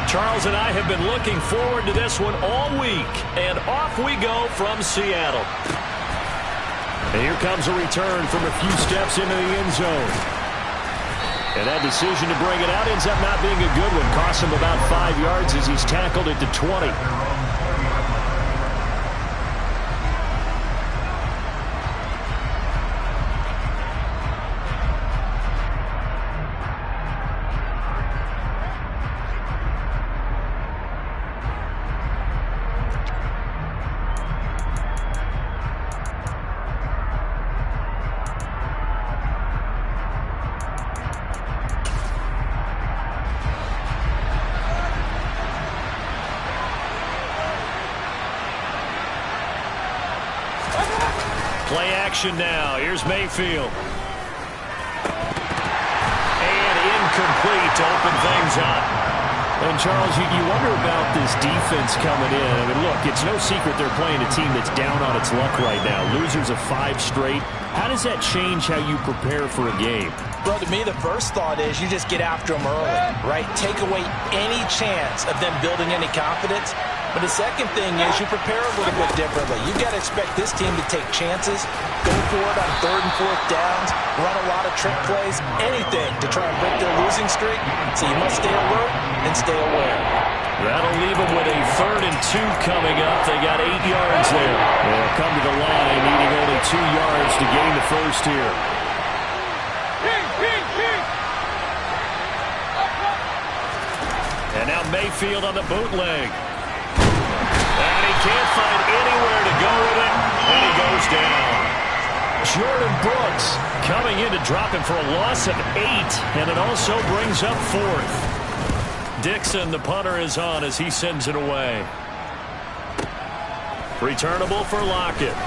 Charles and I have been looking forward to this one all week, and off we go from Seattle. And here comes a return from a few steps into the end zone. And that decision to bring it out ends up not being a good one. Costs him about 5 yards as he's tackled at the 20. Play action now. Here's Mayfield. And incomplete to open things up. And, Charles, you wonder about this defense coming in. I mean, look, it's no secret they're playing a team that's down on its luck right now. Losers of 5 straight. How does that change how you prepare for a game? Bro, to me, the first thought is you just get after them early, right? Take away any chance of them building any confidence. But the second thing is you prepare a little bit differently. You've got to expect this team to take chances, go for it on 3rd and 4th downs, run a lot of trick plays, anything to try and break their losing streak. So you must stay alert and stay aware. That'll leave them with a 3rd and 2 coming up. They got 8 yards there. They'll come to the line, needing only 2 yards to gain the first here. And now Mayfield on the bootleg. And he can't find anywhere to go with it, and he goes down. Jordan Brooks coming in to drop him for a loss of 8, and it also brings up 4th. Dixon, the punter, is on as he sends it away. Returnable for Lockett.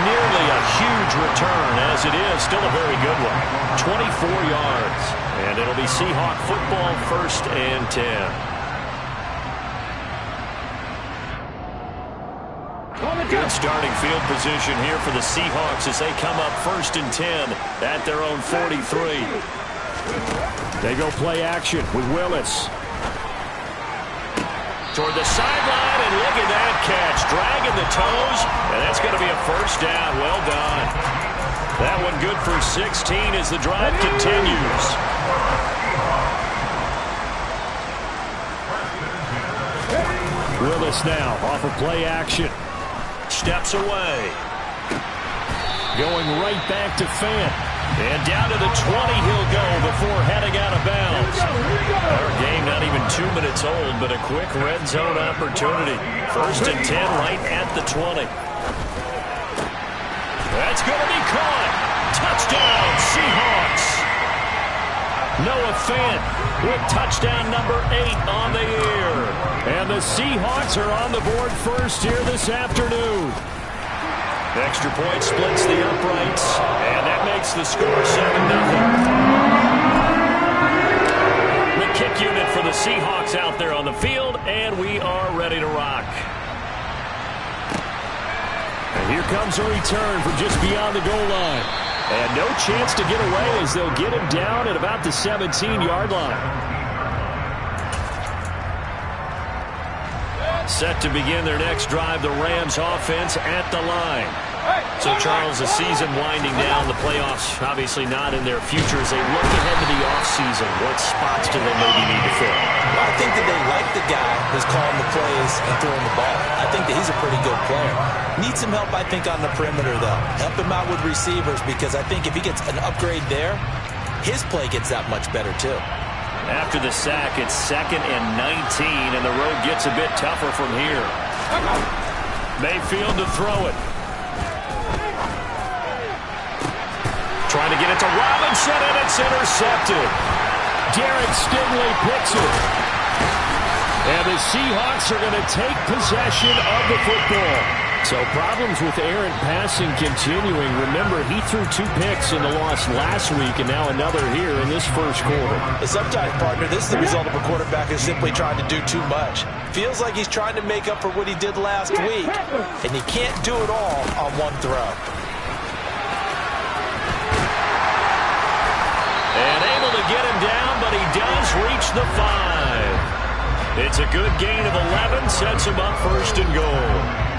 Nearly a huge return, as it is still a very good one. 24 yards. And it'll be Seahawk football, 1st and 10. Good starting field position here for the Seahawks as they come up 1st and 10 at their own 43. They go play action with Willis. Toward the sideline, and look at that catch. Dragging the toes, and that's going to be a 1st down. Well done. That one good for 16 as the drive continues. Willis now off of play action. Steps away. Going right back to Fant. And down to the 20 he'll go before heading out of bounds. Our game not even 2 minutes old, but a quick red zone opportunity. 1st and 10 right at the 20. That's going to be caught. Touchdown, Seahawks. Noah Fant with touchdown number 8 on the year. And the Seahawks are on the board first here this afternoon. Extra point splits the uprights, and that makes the score 7-0. The kick unit for the Seahawks out there on the field, and we are ready to rock. And here comes a return from just beyond the goal line. And no chance to get away as they'll get him down at about the 17-yard line. Set to begin their next drive, the Rams offense at the line. So, Charles, the season winding down, the playoffs obviously not in their future. As they look ahead to the offseason, what spots do they maybe need to fill? Well, I think that they like the guy who's calling the plays and throwing the ball. I think that he's a pretty good player. Needs some help, I think, on the perimeter, though. Help him out with receivers, because I think if he gets an upgrade there, his play gets that much better, too. After the sack, it's 2nd and 19, and the road gets a bit tougher from here. Mayfield to throw it. Trying to get it to Robinson, and it's intercepted. Derek Stingley picks it. And the Seahawks are going to take possession of the football. So problems with errant passing continuing. Remember, he threw 2 picks in the loss last week, and now another here in this first quarter. Sometimes, partner, this is the result of a quarterback who's simply trying to do too much. Feels like he's trying to make up for what he did last week, and he can't do it all on one throw. And able to get it the 5. It's a good gain of 11, sets him up first and goal.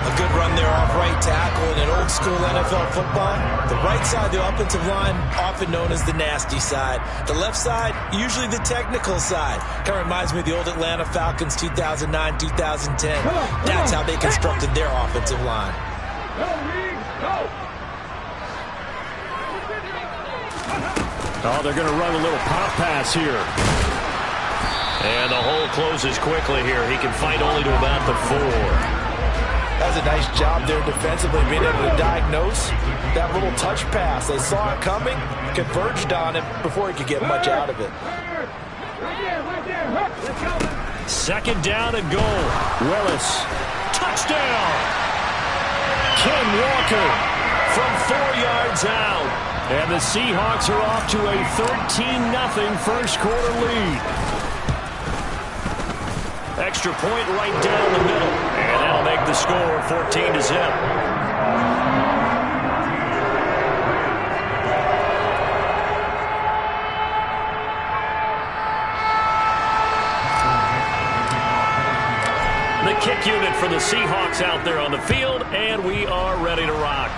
A good run there off right tackle in an old-school NFL football. The right side of the offensive line, often known as the nasty side. The left side, usually the technical side. Kind of reminds me of the old Atlanta Falcons 2009-2010. That's how they constructed their offensive line. Oh, they're going to run a little pop pass here. And the hole closes quickly here. He can fight only to about the 4. That's a nice job there defensively, being able to diagnose that little touch pass. They saw it coming, converged on it before he could get much out of it. Second down and goal. Willis. Touchdown. Ken Walker from 4 yards out. And the Seahawks are off to a 13-0 first quarter lead. Extra point right down the middle. And that'll make the score 14-0. The kick unit for the Seahawks out there on the field, and we are ready to rock.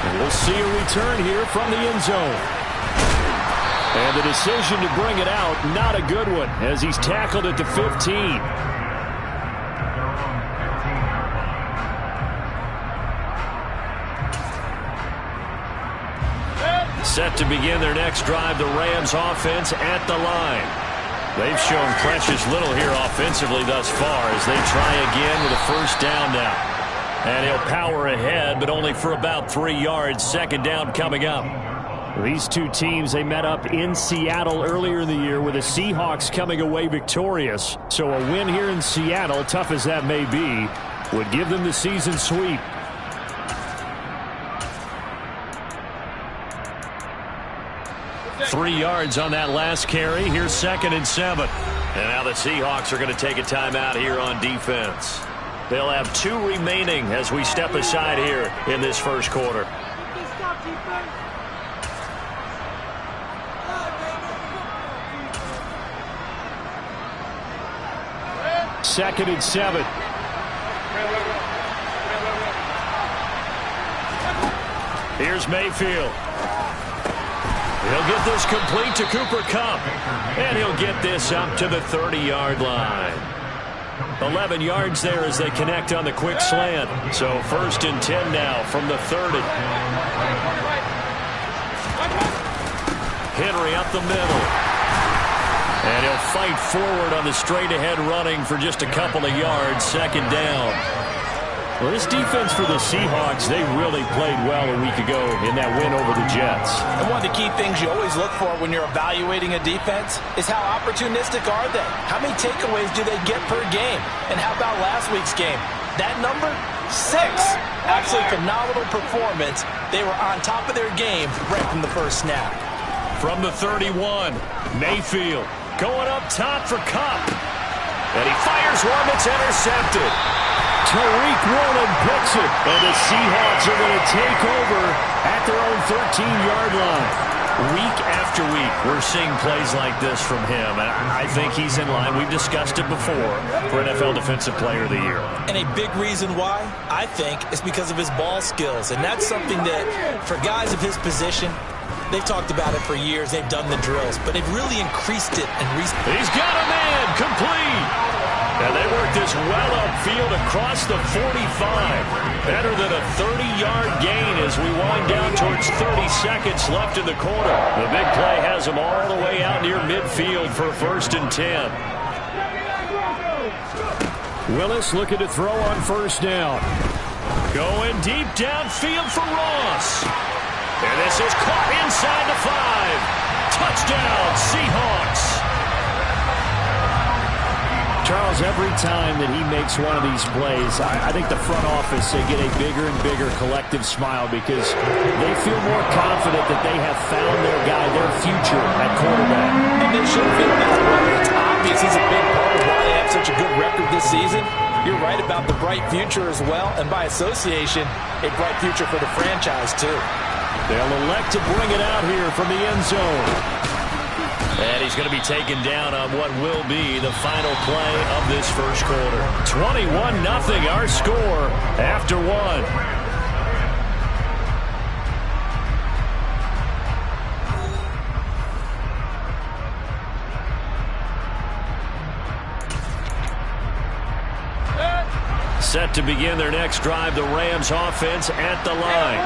And we'll see a return here from the end zone. And the decision to bring it out, not a good one, as he's tackled at the 15. Set to begin their next drive, the Rams offense at the line. They've shown precious little here offensively thus far as they try again with a first down now. And he'll power ahead, but only for about 3 yards. Second down coming up. These two teams, they met up in Seattle earlier in the year with the Seahawks coming away victorious. So a win here in Seattle, tough as that may be, would give them the season sweep. Three yards on that last carry. Here's 2nd and 7. And now the Seahawks are going to take a timeout here on defense. They'll have 2 remaining as we step aside here in this first quarter. Second and 7. Here's Mayfield. He'll get this complete to Cooper Kupp. And he'll get this up to the 30-yard line. 11 yards there as they connect on the quick slant. So 1st and 10 now from the 30. Henry up the middle. And he'll fight forward on the straight-ahead running for just a couple of yards. Second down. Well, this defense for the Seahawks, they really played well a week ago in that win over the Jets. And one of the key things you always look for when you're evaluating a defense is how opportunistic are they? How many takeaways do they get per game? And how about last week's game? That number? 6. Absolutely phenomenal performance. They were on top of their game right from the first snap. From the 31, Mayfield going up top for Kupp. And he fires one that's intercepted. Tariq Woolen picks it, and the Seahawks are going to take over at their own 13-yard line. Week after week, we're seeing plays like this from him, and I think he's in line. We've discussed it before for NFL Defensive Player of the Year. And a big reason why, I think, is because of his ball skills, and that's something that, for guys of his position, they've talked about it for years. They've done the drills, but they've really increased it in recent. He's got a man, complete. And they work this well upfield across the 45. Better than a 30-yard gain as we wind down towards 30 seconds left in the quarter. The big play has them all the way out near midfield for 1st and 10. Willis looking to throw on 1st down. Going deep downfield for Ross. And this is caught inside the 5. Touchdown, Seahawks. Charles, every time that he makes one of these plays, I think the front office, they get a bigger and bigger collective smile because they feel more confident that they have found their guy, their future at quarterback. And they should feel that way. It's obvious he's a big part of why they have such a good record this season. You're right about the bright future as well, and by association, a bright future for the franchise too. They'll elect to bring it out here from the end zone. And he's going to be taken down on what will be the final play of this first quarter. 21-0 our score after one. Set to begin their next drive, the Rams offense at the line.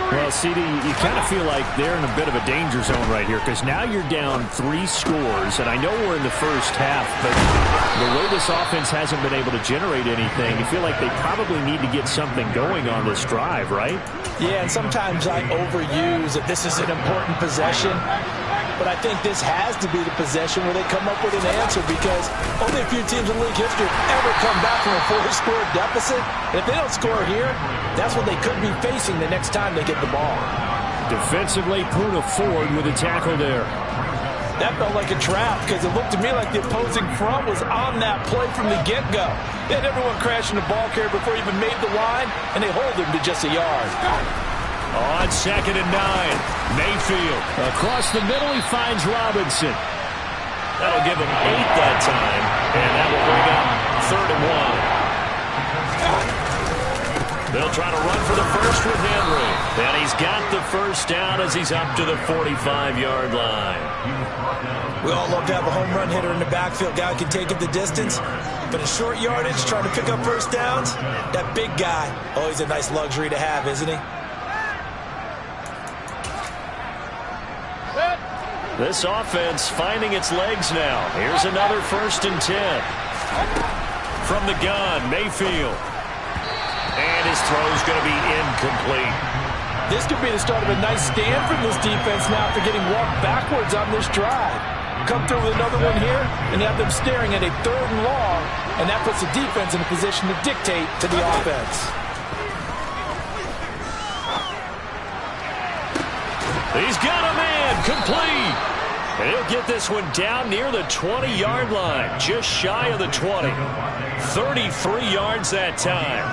Well, CD, you kind of feel like they're in a bit of a danger zone right here because now you're down 3 scores, and I know we're in the first half, but the way this offense hasn't been able to generate anything, you feel like they probably need to get something going on this drive, right? Yeah, and sometimes I overuse that this is an important possession. But I think this has to be the possession where they come up with an answer because only a few teams in league history have ever come back from a 4-score deficit. And if they don't score here, that's what they could be facing the next time they get the ball. Defensively, Poona Ford with a tackle there. That felt like a trap because it looked to me like the opposing front was on that play from the get-go. They had everyone crashing the ball carrier before he even made the line, and they hold him to just a yard. On 2nd and 9, Mayfield. Across the middle, he finds Robinson. That'll give him 8 that time, and that will bring up 3rd and 1. They'll try to run for the first with Henry. And he's got the first down as he's up to the 45-yard line. We all love to have a home run hitter in the backfield. Guy who can take it the distance. But in short yardage, trying to pick up first downs, that big guy, always a nice luxury to have, isn't he? This offense finding its legs now. Here's another 1st and 10. From the gun, Mayfield. And his throw's going to be incomplete. This could be the start of a nice stand from this defense now after getting walked backwards on this drive. Come through with another one here, and have them staring at a 3rd and long, and that puts the defense in a position to dictate to the offense. He's got a man, complete. And he'll get this one down near the 20-yard line, just shy of the 20. 33 yards that time.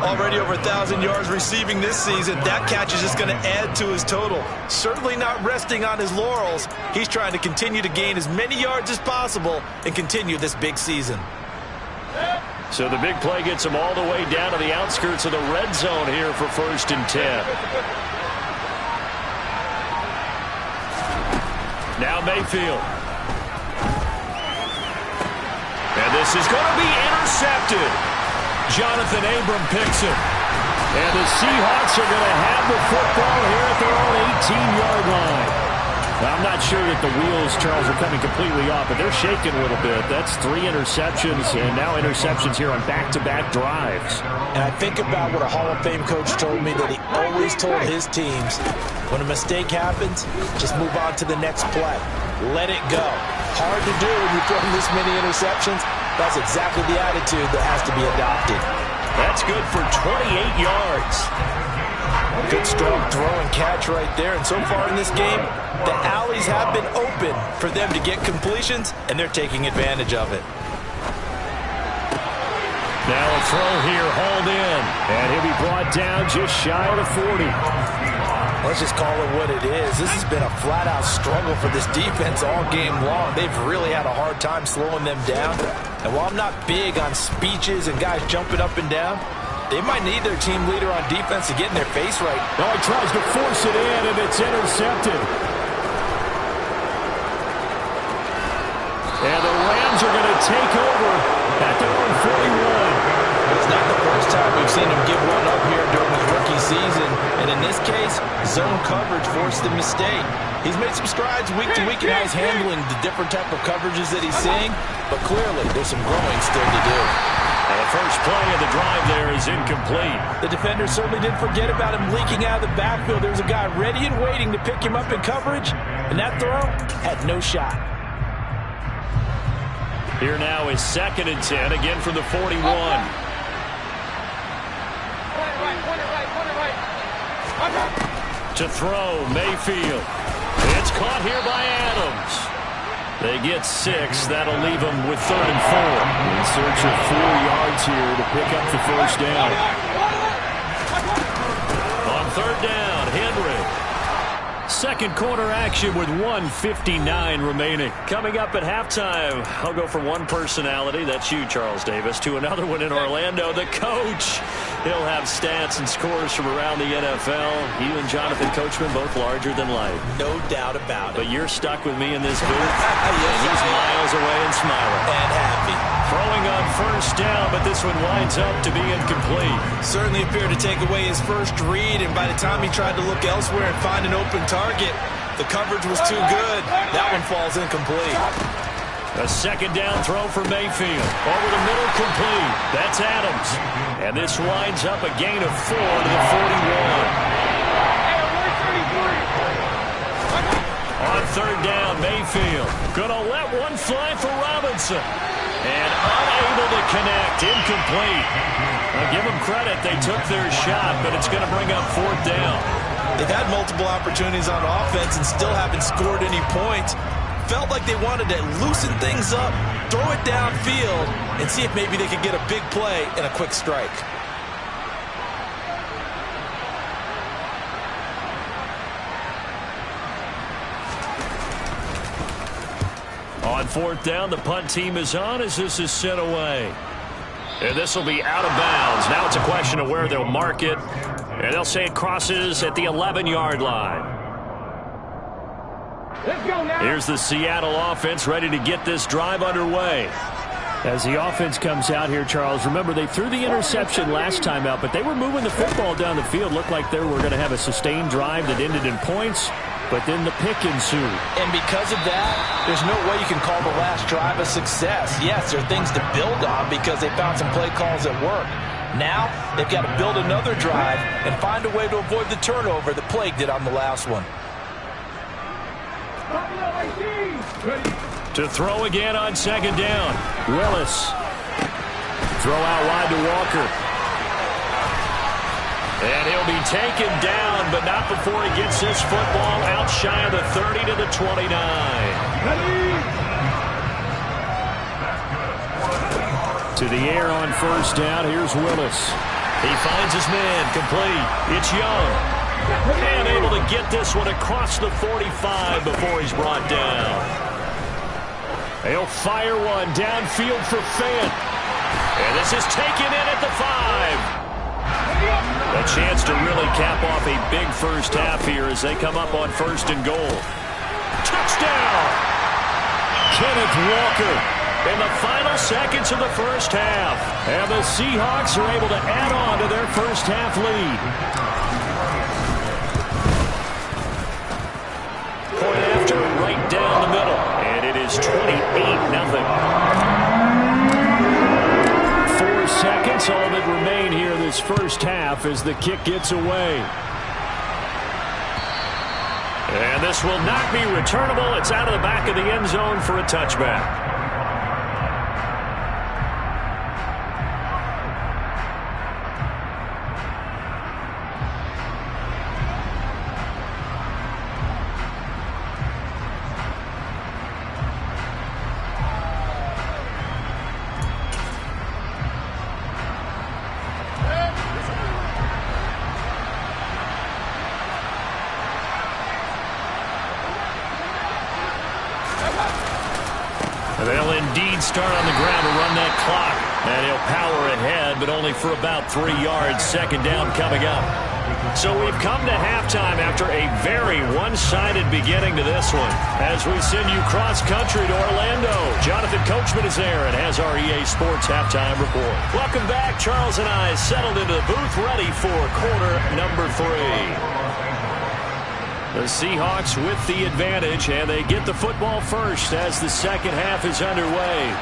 Already over 1,000 yards receiving this season. That catch is just going to add to his total. Certainly not resting on his laurels. He's trying to continue to gain as many yards as possible and continue this big season. So the big play gets him all the way down to the outskirts of the red zone here for 1st and 10. Now Mayfield. And this is going to be intercepted. Jonathan Abram picks it. And the Seahawks are going to have the football here at their own 18-yard line. Now, I'm not sure that the wheels, Charles, are coming completely off, but they're shaking a little bit. That's 3 interceptions, and now interceptions here on back-to-back drives. And I think about what a Hall of Fame coach told me that he always told his teams, when a mistake happens, just move on to the next play. Let it go. Hard to do when you throw this many interceptions. That's exactly the attitude that has to be adopted. That's good for 28 yards. Good strong throw and catch right there. And so far in this game, the alleys have been open for them to get completions, and they're taking advantage of it. Now a throw here, hauled in. And he'll be brought down just shy of the 40. Let's just call it what it is. This has been a flat-out struggle for this defense all game long. They've really had a hard time slowing them down. And while I'm not big on speeches and guys jumping up and down, they might need their team leader on defense to get in their face right. Oh, he tries to force it in, and it's intercepted. And the Rams are going to take over at their own 41. It's not the first time we've seen him give one up here during his rookie season. And in this case, zone coverage forced the mistake. He's made some strides week to week in how he's handling the different type of coverages that he's seeing. But clearly, there's some growing still to do. And the first play of the drive there is incomplete. The defender certainly didn't forget about him leaking out of the backfield. There was a guy ready and waiting to pick him up in coverage. And that throw had no shot. Here now is 2nd and 10, again from the 41. To throw, Mayfield. It's caught here by Adams. They get 6. That'll leave them with 3rd and 4. In search of 4 yards here to pick up the first down. On 3rd down, Henry. second quarter action with 1:59 remaining. Coming up at halftime, I'll go from one personality, that's you, Charles Davis, to another one in Orlando, the coach. He'll have stats and scores from around the NFL. You and Jonathan Coachman both larger than life. No doubt about it. But you're stuck with me in this booth. And he's miles away and smiling. And happy. Throwing on first down, but this one winds up to be incomplete. Certainly appeared to take away his first read, and by the time he tried to look elsewhere and find an open target, the coverage was too good. That one falls incomplete. A second down throw for Mayfield. Over the middle, complete. That's Adams. And this winds up a gain of 4 to the 41. On third down, Mayfield gonna let one fly for Robinson. And unable to connect, incomplete. I'll give them credit, they took their shot, but it's going to bring up fourth down. They've had multiple opportunities on offense and still haven't scored any points. Felt like they wanted to loosen things up, throw it downfield, and see if maybe they could get a big play and a quick strike. On fourth down, the punt team is on as this is sent away. And this will be out of bounds. Now it's a question of where they'll mark it. And they'll say it crosses at the 11-yard line. Let's go now. Here's the Seattle offense ready to get this drive underway. As the offense comes out here, Charles, remember they threw the interception last time out, but they were moving the football down the field. Looked like they were going to have a sustained drive that ended in points. But then the pick ensued. And because of that, there's no way you can call the last drive a success. Yes, there are things to build on because they found some play calls that work. Now, they've got to build another drive and find a way to avoid the turnover that plagued it on the last one. To throw again on second down. Willis. Throw out wide to Walker. And he'll be taken down, but not before he gets this football out shy of the 30 to the 29. To the air on first down. Here's Willis. He finds his man. Complete. It's Young. And able to get this one across the 45 before he's brought down. He'll fire one downfield for Fant. And this is taken in at the 5. A chance to really cap off a big first half here as they come up on first and goal. Touchdown! Kenneth Walker in the final seconds of the first half. And the Seahawks are able to add on to their first half lead. Point after, right down the middle. And it is 28-0. 4 seconds, all that remain here this first half as the kick gets away. And this will not be returnable. It's out of the back of the end zone for a touchback. They'll indeed start on the ground to run that clock. And he'll power ahead, but only for about 3 yards. Second down coming up. So we've come to halftime after a very one-sided beginning to this one. As we send you cross-country to Orlando, Jonathan Coachman is there and has our EA Sports halftime report. Welcome back. Charles and I settled into the booth ready for quarter number 3. The Seahawks with the advantage, and they get the football first as the second half is underway.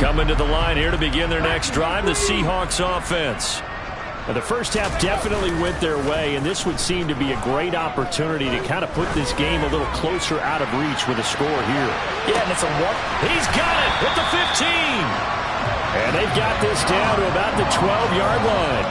Coming to the line here to begin their next drive, the Seahawks offense. Now, the first half definitely went their way, and this would seem to be a great opportunity to kind of put this game a little closer out of reach with a score here. Yeah, and it's a one. He's got it at the 15. And they've got this down to about the 12-yard line.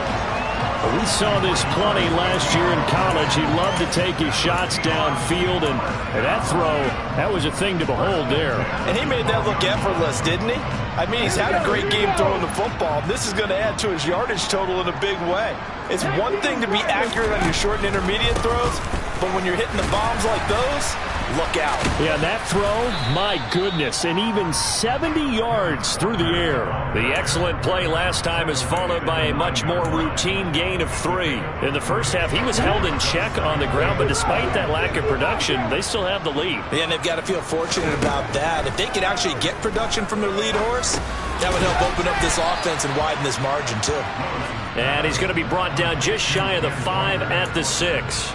We saw this plenty last year in college. He loved to take his shots downfield, and that throw, that was a thing to behold there. And he made that look effortless, didn't he? I mean, he's had a great game throwing the football. This is going to add to his yardage total in a big way. It's one thing to be accurate on your short and intermediate throws, but when you're hitting the bombs like those, look out. Yeah, that throw, my goodness, and even 70 yards through the air. The excellent play last time is followed by a much more routine gain of 3. In the first half, he was held in check on the ground, but despite that lack of production, they still have the lead. Yeah, and they've got to feel fortunate about that. If they could actually get production from their lead horse, that would help open up this offense and widen this margin, too. And he's going to be brought down just shy of the 5 at the 6.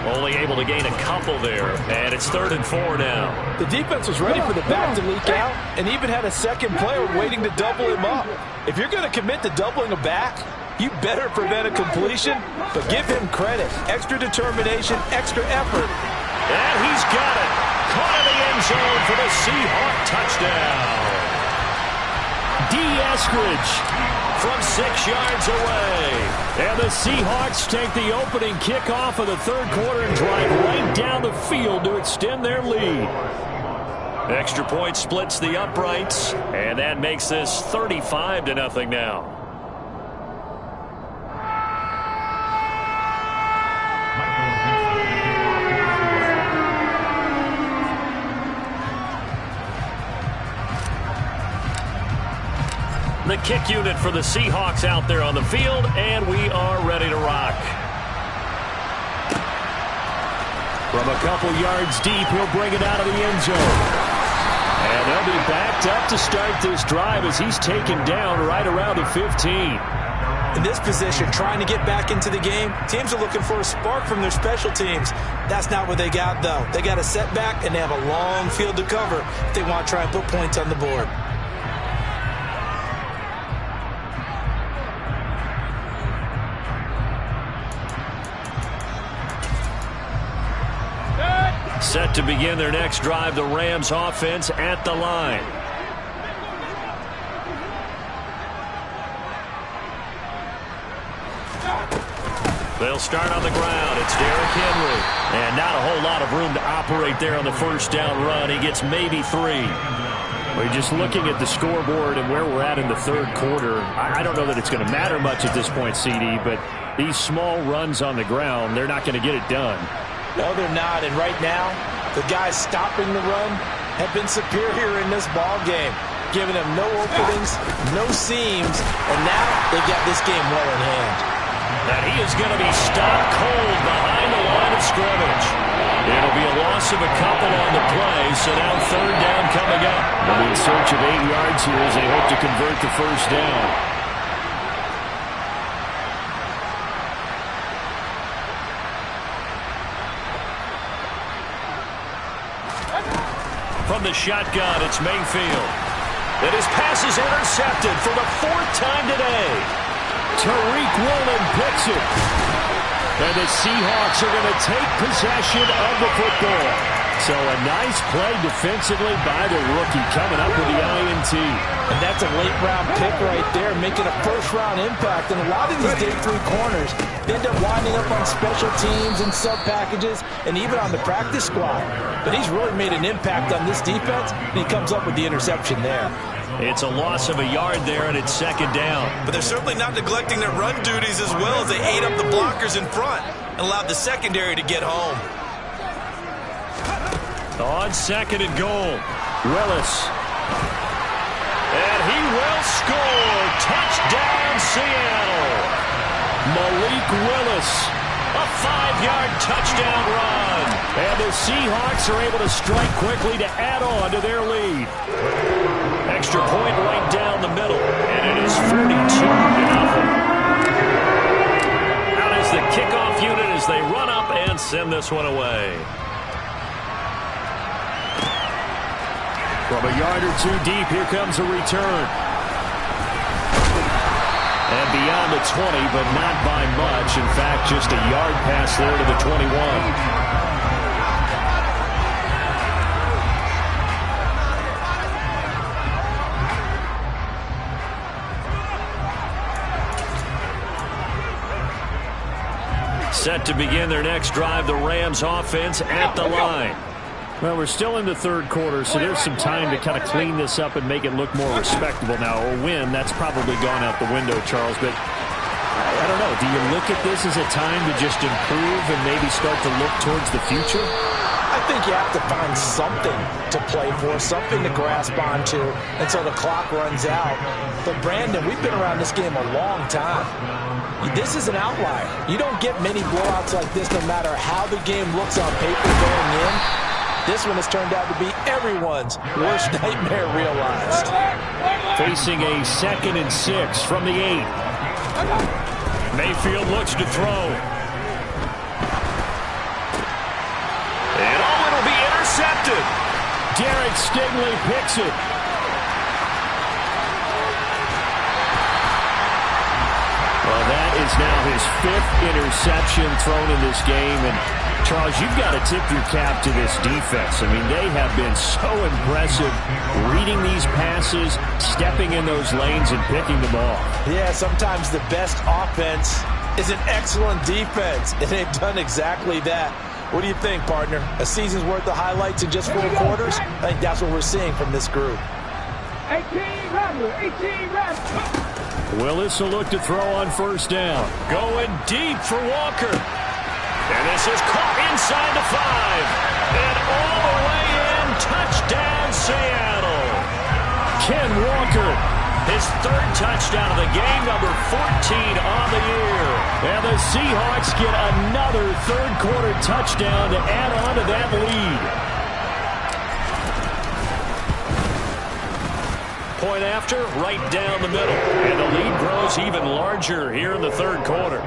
Only able to gain a couple there, and it's 3rd and 4 now. The defense was ready for the back to leak out and even had a second player waiting to double him up. If you're going to commit to doubling a back, you better prevent a completion, but give him credit. Extra determination, extra effort. And he's got it. Caught in the end zone for the Seahawk touchdown. D. Eskridge from 6 yards away. And the Seahawks take the opening kickoff of the 3rd quarter and drive right down the field to extend their lead. Extra point splits the uprights, and that makes this 35-0 now. The kick unit for the Seahawks out there on the field, and we are ready to rock. From a couple yards deep, he'll bring it out of the end zone. And they'll be backed up to start this drive as he's taken down right around the 15. In this position, trying to get back into the game, teams are looking for a spark from their special teams. That's not what they got, though. They got a setback, and they have a long field to cover if they want to try and put points on the board. Set to begin their next drive, the Rams offense at the line. They'll start on the ground. It's Derrick Henry. And not a whole lot of room to operate there on the first down run. He gets maybe 3. We're just looking at the scoreboard and where we're at in the 3rd quarter. I don't know that it's going to matter much at this point, CD, but these small runs on the ground, they're not going to get it done. No, they're not. And right now, the guys stopping the run have been superior in this ball game, giving them no openings, no seams, and now they've got this game well in hand. And he is going to be stopped cold behind the line of scrimmage. It'll be a loss of a couple on the play, so now 3rd down coming up. They'll be in search of 8 yards here as they hope to convert the first down. From the shotgun, it's Mayfield. And his pass is intercepted for the 4th time today. Tariq Woolen picks it. And the Seahawks are going to take possession of the football. So a nice play defensively by the rookie coming up with the INT. And that's a late-round pick right there, making a first-round impact. And a lot of these day 3 corners, they end up winding up on special teams and sub-packages and even on the practice squad. But he's really made an impact on this defense, and he comes up with the interception there. It's a loss of a yard there, and it's 2nd down. But they're certainly not neglecting their run duties as well as they ate up the blockers in front and allowed the secondary to get home. On 2nd and goal, Willis. And he will score. Touchdown, Seattle. Malik Willis. A 5-yard touchdown run. And the Seahawks are able to strike quickly to add on to their lead. Extra point right down the middle. And it is 42-0. Out is the kickoff unit as they run up and send this one away. From a yard or 2 deep, here comes a return. And beyond the 20, but not by much. In fact, just a yard pass there to the 21. Set to begin their next drive, the Rams offense at the line. Well, we're still in the third quarter, so there's some time to kind of clean this up and make it look more respectable. Now, a win, that's probably gone out the window, Charles, but I don't know. Do you look at this as a time to just improve and maybe start to look towards the future? I think you have to find something to play for, something to grasp onto until the clock runs out. But, Brandon, we've been around this game a long time. This is an outlier. You don't get many blowouts like this no matter how the game looks on paper going in. This one has turned out to be everyone's worst nightmare realized. Facing a 2nd and 6 from the 8. Mayfield looks to throw. And it'll be intercepted. Derek Stingley picks it. Well, that is now his 5th interception thrown in this game. And, Charles, you've got to tip your cap to this defense. I mean, they have been so impressive reading these passes, stepping in those lanes, and picking them off. Yeah, sometimes the best offense is an excellent defense, and they've done exactly that. What do you think, partner? A season's worth of highlights in just 4 quarters? I think that's what we're seeing from this group. 18 Rams. Willis will look to throw on first down. Going deep for Walker. And this is caught inside the 5. And all the way in, touchdown Seattle. Ken Walker. His 3rd touchdown of the game, number 14 on the year. And the Seahawks get another 3rd quarter touchdown to add on to that lead. Point after, right down the middle. And the lead grows even larger here in the 3rd quarter.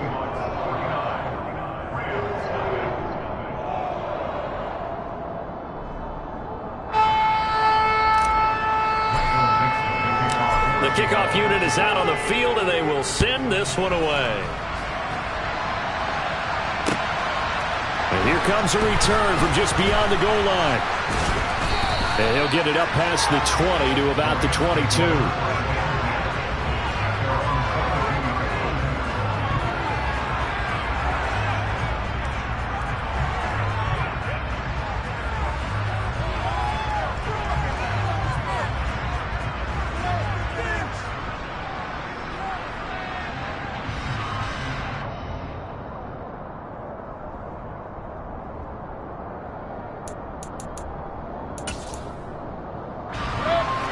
The kickoff unit is out on the field, and they will send this one away. And here comes a return from just beyond the goal line. And he'll get it up past the 20 to about the 22.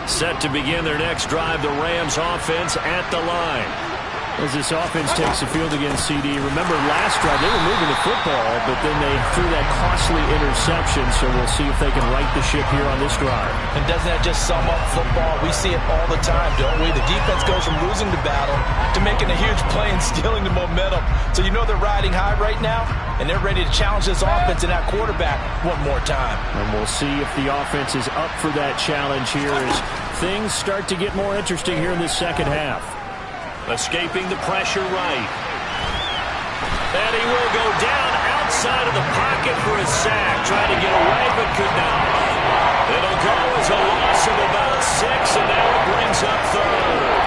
Set to begin their next drive, the Rams offense at the line. As this offense takes the field against CD, remember last drive they were moving the football, but then they threw that costly interception, so we'll see if they can right the ship here on this drive. And doesn't that just sum up football? We see it all the time, don't we? The defense goes from losing the battle to making a huge play and stealing the momentum. So you know they're riding high right now, and they're ready to challenge this offense and that quarterback one more time. And we'll see if the offense is up for that challenge here as things start to get more interesting here in this 2nd half. Escaping the pressure right. And he will go down outside of the pocket for a sack. Trying to get away, but could not. It'll go as a loss of about 6, and now it brings up 3rd.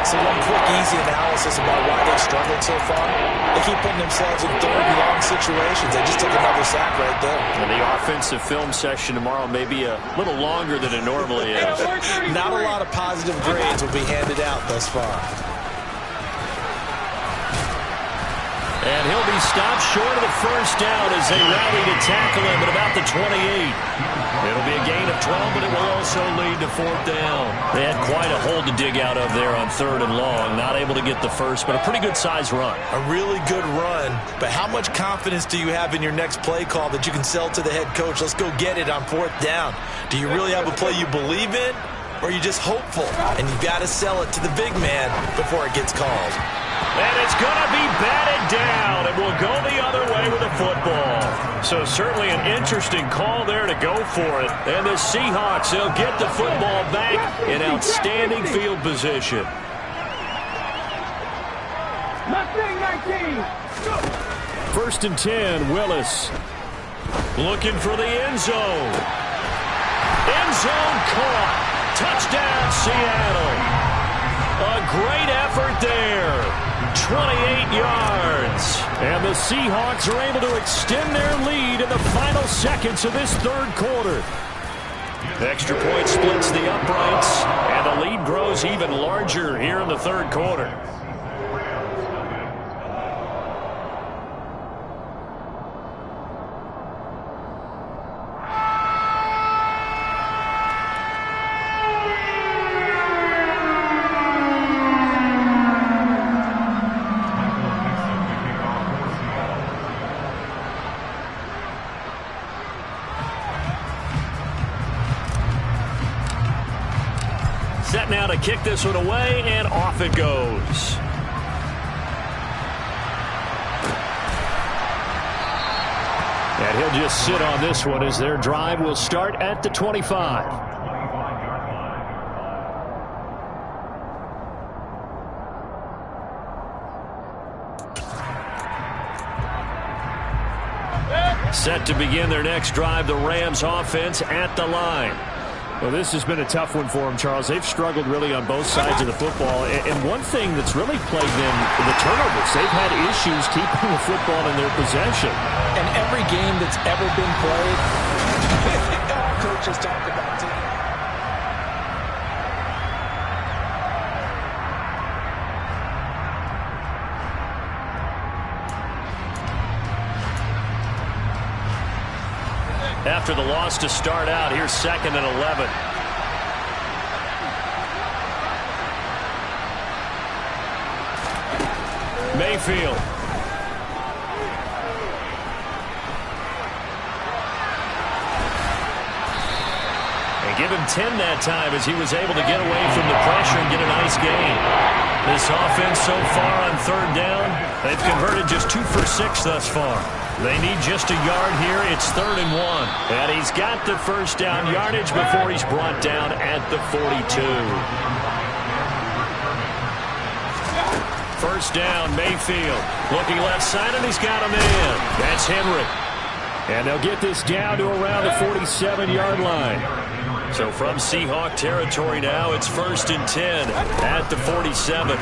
So one quick, easy analysis about why they've struggled so far. They keep putting themselves in 3rd and long situations. They just took another sack right there. And the offensive film session tomorrow may be a little longer than it normally is. Not a lot of positive grades will be handed out thus far. And he'll be stopped short of the first down as they rally to tackle him at about the 28. It'll be a gain of 12, but it will also lead to 4th down. They had quite a hole to dig out of there on 3rd and long. Not able to get the first, but a pretty good size run. A really good run, but how much confidence do you have in your next play call that you can sell to the head coach? Let's go get it on 4th down. Do you really have a play you believe in, or are you just hopeful? And you've got to sell it to the big man before it gets called. And it's going to be batted down, and will go the other way with the football. So certainly an interesting call there to go for it. And the Seahawks, they'll get the football back in outstanding field position. 1st and 10, Willis. Looking for the end zone. End zone caught. Touchdown, Seattle. A great effort there. 28 yards. And the Seahawks are able to extend their lead in the final seconds of this third quarter. The extra point splits the uprights, and the lead grows even larger here in the third quarter. Set now to kick this one away, and off it goes. And he'll just sit on this one as their drive will start at the 25. Set to begin their next drive, the Rams offense at the line. Well, this has been a tough one for them, Charles. They've struggled really on both sides of the football. And one thing that's really plagued them, the turnovers. They've had issues keeping the football in their possession. And every game that's ever been played, all coaches talk about it. After the loss to start out, here's 2nd and 11. Mayfield. And give him 10 that time as he was able to get away from the pressure and get a nice gain. This offense so far on third down, they've converted just 2 for 6 thus far. They need just a yard here. It's 3rd and 1. And he's got the first down yardage before he's brought down at the 42. First down, Mayfield. Looking left side, and he's got a man. That's Henry. And they'll get this down to around the 47-yard line. So from Seahawk territory now, it's 1st and 10 at the 47.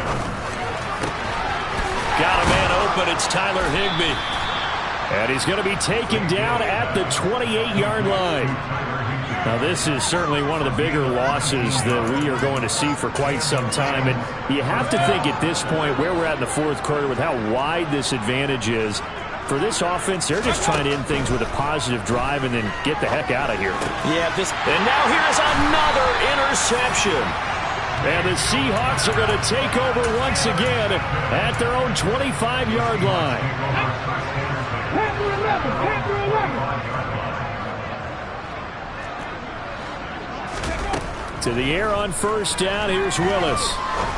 Got a man open. It's Tyler Higbee. And he's going to be taken down at the 28-yard line. Now, this is certainly one of the bigger losses that we are going to see for quite some time. And you have to think at this point where we're at in the fourth quarter with how wide this advantage is. For this offense, they're just trying to end things with a positive drive and then get the heck out of here. Yeah, and now here's another interception. And the Seahawks are going to take over once again at their own 25-yard line. To the air on first down, here's Willis.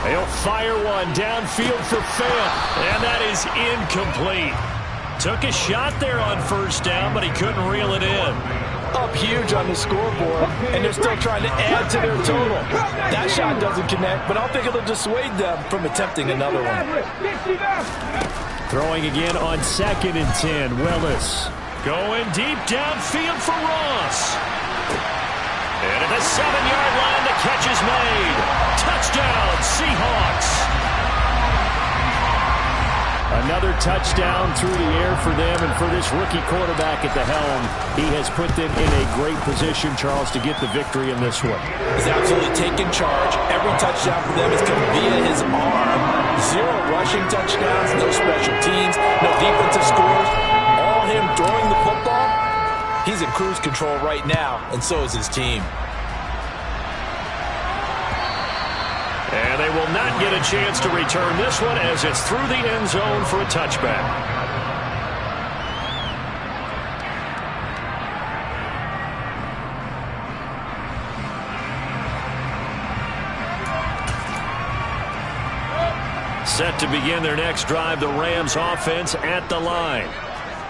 He'll fire one downfield for Phil, and that is incomplete. Took a shot there on first down, but he couldn't reel it in. Up huge on the scoreboard, and they're still trying to add to their total. That shot doesn't connect, but I don't think it'll dissuade them from attempting another one. Throwing again on 2nd and 10, Willis. Going deep downfield for Ross. And at the 7-yard line, the catch is made. Touchdown, Seahawks. Another touchdown through the air for them, and for this rookie quarterback at the helm, he has put them in a great position, Charles, to get the victory in this one. He's absolutely taken charge. Every touchdown for them has come via his arm. 0 rushing touchdowns, no special teams, no defensive scores. All him throwing the football. He's in cruise control right now, and so is his team. And they will not get a chance to return this one as it's through the end zone for a touchback. Set to begin their next drive, the Rams offense at the line.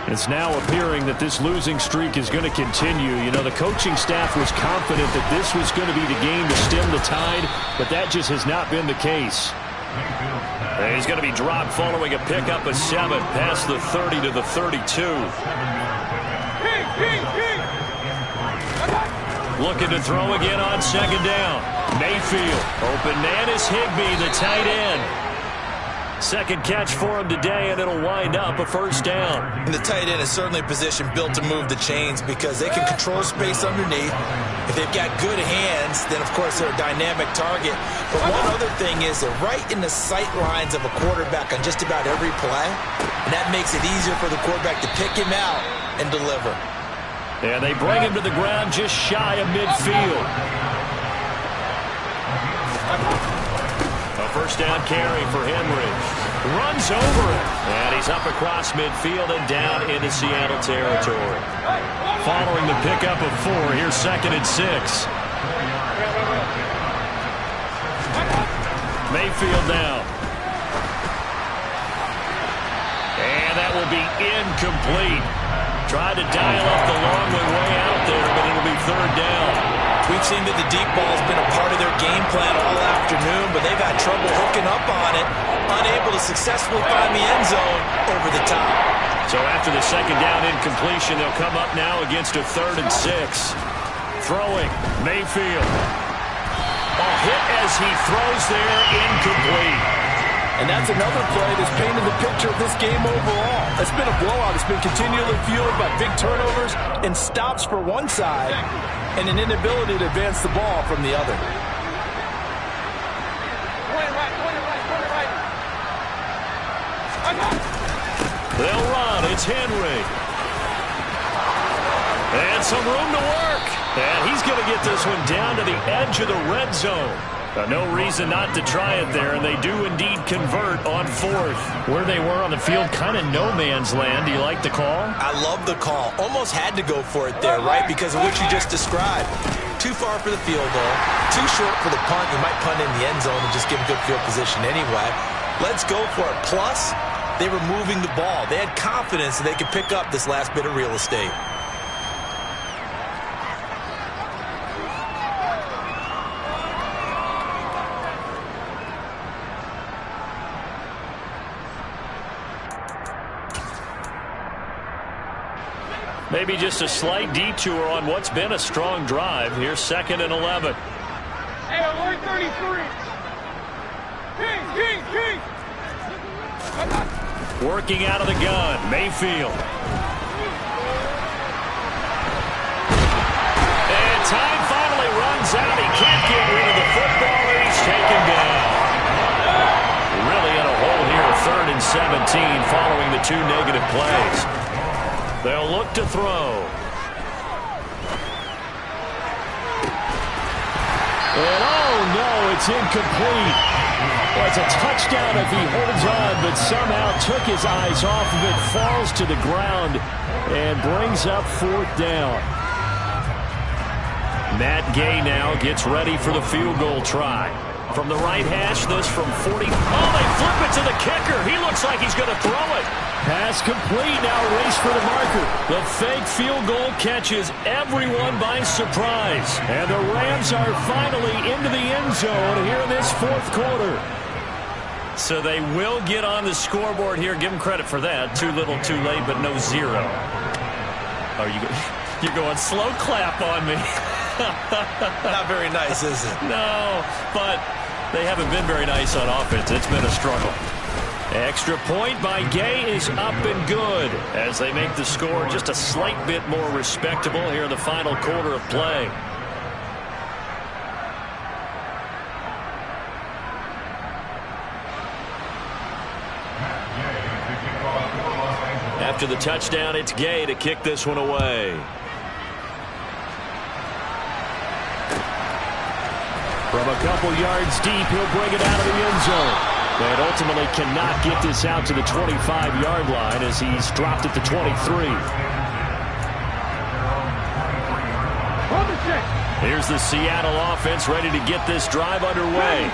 It's now appearing that this losing streak is going to continue. You know, the coaching staff was confident that this was going to be the game to stem the tide, but that just has not been the case. And he's going to be dropped following a pickup of 7 past the 30 to the 32. Looking to throw again on 2nd down. Mayfield. Open man is Higbee, the tight end. Second catch for him today, and it'll wind up a first down. And the tight end is certainly a position built to move the chains because they can control space underneath. If they've got good hands, then, of course, they're a dynamic target. But one other thing is they're right in the sight lines of a quarterback on just about every play, and that makes it easier for the quarterback to pick him out and deliver. And they bring him to the ground just shy of midfield. A first down carry for Henry. Runs over it. And he's up across midfield and down into Seattle territory. Following the pickup of 4, here's 2nd and 6. Mayfield now. And that will be incomplete. Tried to dial up the long way out there, but it'll be 3rd down. We've seen that the deep ball has been a part of their game plan all afternoon, but they've had trouble hooking up on it, unable to successfully find the end zone over the top. So after the 2nd down incompletion, they'll come up now against a 3rd and 6. Throwing, Mayfield. A hit as he throws there, incomplete. And that's another play that's painted the picture of this game overall. It's been a blowout. It's been continually fueled by big turnovers and stops for one side and an inability to advance the ball from the other. They'll run. It's Henry. And some room to work. And he's going to get this one down to the edge of the red zone. No reason not to try it there, and they do indeed convert on 4th. Where they were on the field, kind of no man's land. Do you like the call? I love the call. Almost had to go for it there, right, because of what you just described. Too far for the field goal, too short for the punt. You might punt in the end zone and just give good field position anyway. Let's go for it. Plus, they were moving the ball. They had confidence that they could pick up this last bit of real estate. Maybe just a slight detour on what's been a strong drive. Here's 2nd and 11. Hey, 133. King. Working out of the gun, Mayfield. And time finally runs out. He can't get rid of the football, and he's taken down. Really in a hole here, 3rd and 17 following the 2 negative plays. They'll look to throw. And oh no, it's incomplete. Well, it's a touchdown if he holds on, but somehow took his eyes off of it, falls to the ground, and brings up 4th down. Matt Gay now gets ready for the field goal try. From the right hash, this from 40. Oh, they flip it to the kicker. He looks like he's going to throw it. Pass complete. Now race for the marker. The fake field goal catches everyone by surprise. And the Rams are finally into the end zone here in this 4th quarter. So they will get on the scoreboard here. Give them credit for that. Too little, too late, but no 0. Oh, you're going slow clap on me. Not very nice, is it? No, but they haven't been very nice on offense. It's been a struggle. Extra point by Gay is up and good as they make the score just a slight bit more respectable here in the final quarter of play. After the touchdown, it's Gay to kick this one away. From a couple yards deep, he'll bring it out of the end zone. And ultimately cannot get this out to the 25-yard line as he's dropped it to 23. Here's the Seattle offense ready to get this drive underway.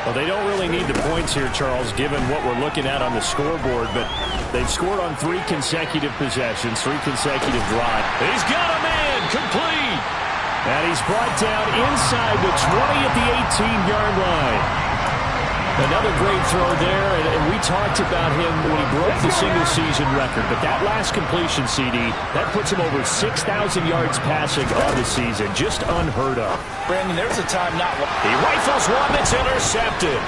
Well, they don't really need the points here, Charles, given what we're looking at on the scoreboard, but they've scored on 3 consecutive possessions, 3 consecutive drives. He's got a man, complete. And he's brought down inside the 20 at the 18-yard line. Another great throw there, and we talked about him when he broke the single-season record. But that last completion, CD, that puts him over 6,000 yards passing on the season. Just unheard of. Brandon, there's a time not... He rifles one that's intercepted.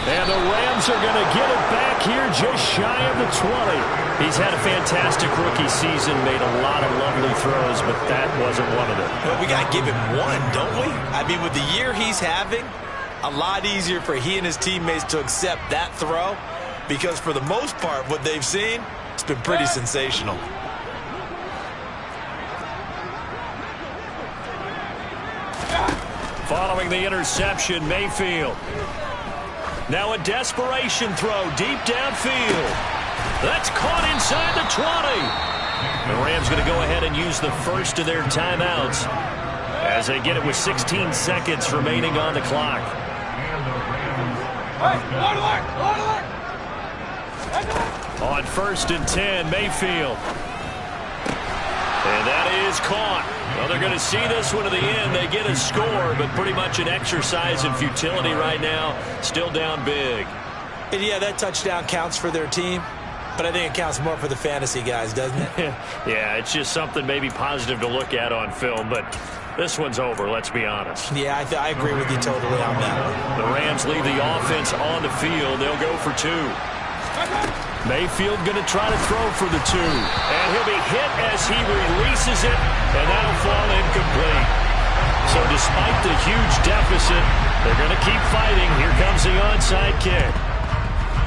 And the Rams are going to get it back here just shy of the 20. He's had a fantastic rookie season, made a lot of lovely throws, but that wasn't one of them. Well, we got to give him one, don't we? I mean, with the year he's having, a lot easier for he and his teammates to accept that throw because for the most part, what they've seen, it's been pretty sensational. Following the interception, Mayfield. Now a desperation throw deep downfield. That's caught inside the 20. The Rams going to go ahead and use the first of their timeouts as they get it with 16 seconds remaining on the clock. On 1st and 10, Mayfield. And that is caught. Well, they're going to see this one to the end. They get a score, but pretty much an exercise in futility right now. Still down big. And yeah, that touchdown counts for their team, but I think it counts more for the fantasy guys, doesn't it? Yeah, it's just something maybe positive to look at on film, but this one's over, let's be honest. Yeah, I agree with you totally on that one. The Rams leave the offense on the field. They'll go for 2. Mayfield going to try to throw for the 2. And he'll be hit as he releases it, and that'll fall incomplete. So despite the huge deficit, they're going to keep fighting. Here comes the onside kick.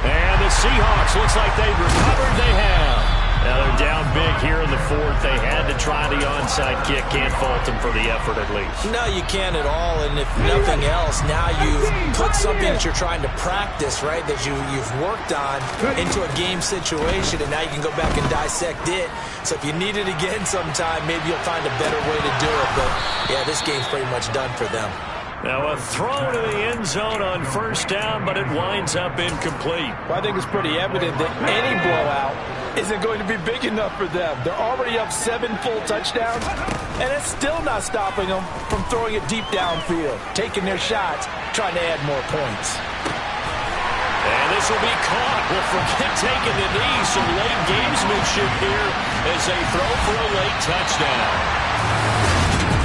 And the Seahawks, looks like they've recovered. They have. Now they're down big here in the 4th. They had to try the onside kick. Can't fault them for the effort at least. No, you can't at all. And if nothing else, now you've put something that you're trying to practice, right, that you've worked on into a game situation, and now you can go back and dissect it. So if you need it again sometime, maybe you'll find a better way to do it. But, yeah, this game's pretty much done for them. Now a throw to the end zone on 1st down, but it winds up incomplete. Well, I think it's pretty evident that any blowout isn't going to be big enough for them. They're already up 7 full touchdowns, and it's still not stopping them from throwing it deep downfield, taking their shots, trying to add more points. And this will be caught. Well, forget taking the knee, some late gamesmanship here as they throw for a late touchdown.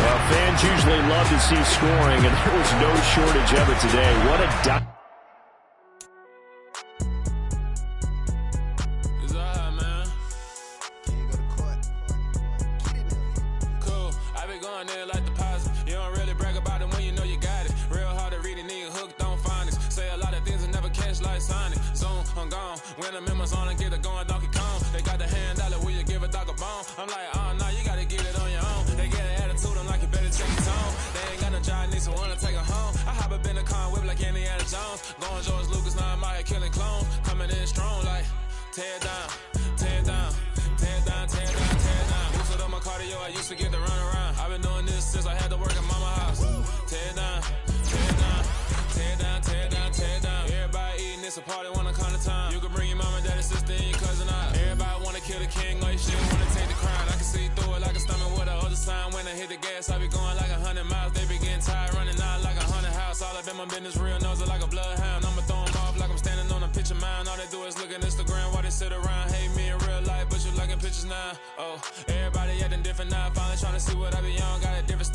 Well, fans usually love to see scoring, and there was no shortage of it today. What a when the members on and get it going Donkey Kong. They got the hand dollar, will you give a dog a bone? I'm like, oh no, you gotta get it on your own. They get an attitude, I'm like, you better take it home. They ain't got no job, need someone to take it home. I hop up in the car, whip like Indiana Jones. Going George Lucas, now I'm out here killing clones. Coming in strong like, tear down, tear down, tear down, tear down, tear down. Boosted up my cardio, I used to get to run around. I've been doing this since I had to work in mama house. Tear down, tear down, tear down, tear down, tear down. Everybody eating, it's a party, wanna come to time. You can bring your mama, daddy, sister, and your cousin out. Everybody wanna kill the king, or you shit wanna take the crown. I can see through it like a stomach with the other sign. When I hit the gas, I be going like 100 miles. They be getting tired, running out like 100 house. All up in my business, real nose it like a bloodhound. I'ma throw 'em off like I'm standing on a picture mound. All they do is look at Instagram while they sit around. Hate me in real life, but you liking pictures now. Oh, everybody acting different now. Finally trying to see what I be on, got a different style.